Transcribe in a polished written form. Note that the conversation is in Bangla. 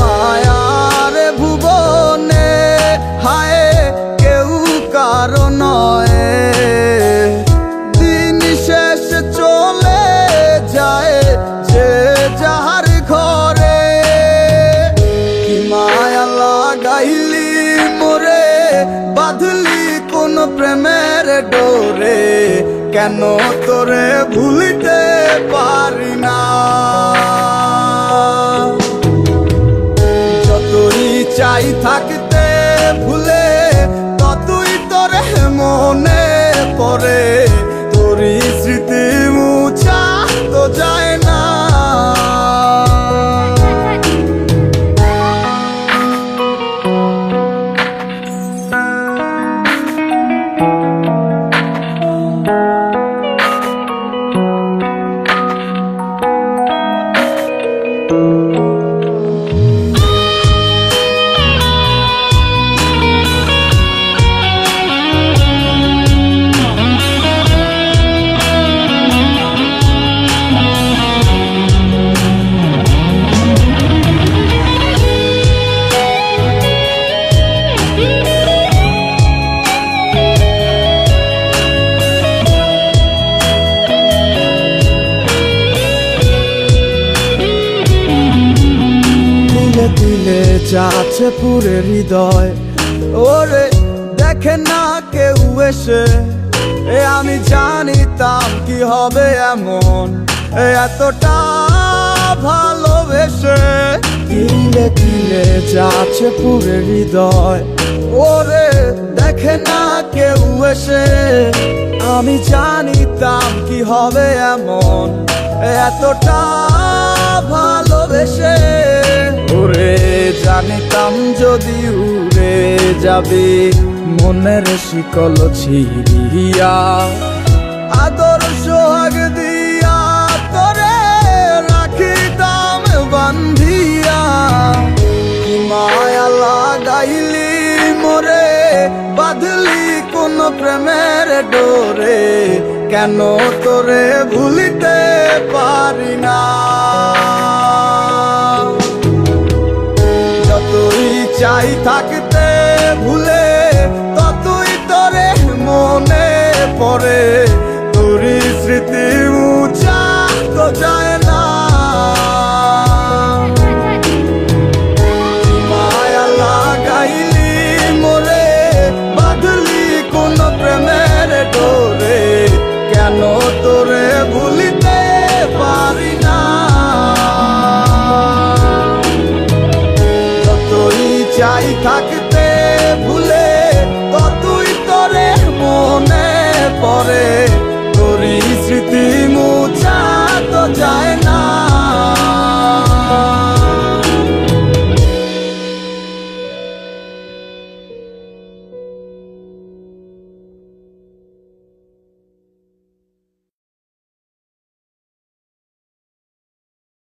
মায়ার ভুবনে হায় কেউ কারো নয়, দিন শেষ চলে যায় যে যাহার ঘরে। কি মায়া লাগাইলি মোরে, বাঁধলি কোন প্রেমের ডোরে, কেন তোরে ভুলিতে পারি না। চাই থাকতে ভুলে ততই তোরে মনে পড়ে, তোরই স্মৃতি মুছা তো যায় না। দিলে যাচ্ছে পুরে হৃদয়, ওরে দেখে না কেউ এসে। আমি জানিতাম কি হবে এমন, এতটা ভালোবেসে। দিলে দিলে যাচ্ছে পুরে হৃদয়, ওরে দেখে না কেউ এসে। আমি জানিতাম কি হবে এমন, এতটা ভালোবেসে। ওরে জানিতাম যদি উড়ে যাবে মনের শিকল ছিড়িয়া, আদর সোহাগ দিয়া তোরে রাখিতাম বান্ধিয়া। কি মায়া লাগাইলি মোরে, বাঁধলি কোন প্রেমের ডোরে, কেন তোরে ভুলিতে পারি না। যতই চাই থাকতে ভুলে ততই তোরে মনে পড়ে, তোরই স্মৃতি মুছা তো যায়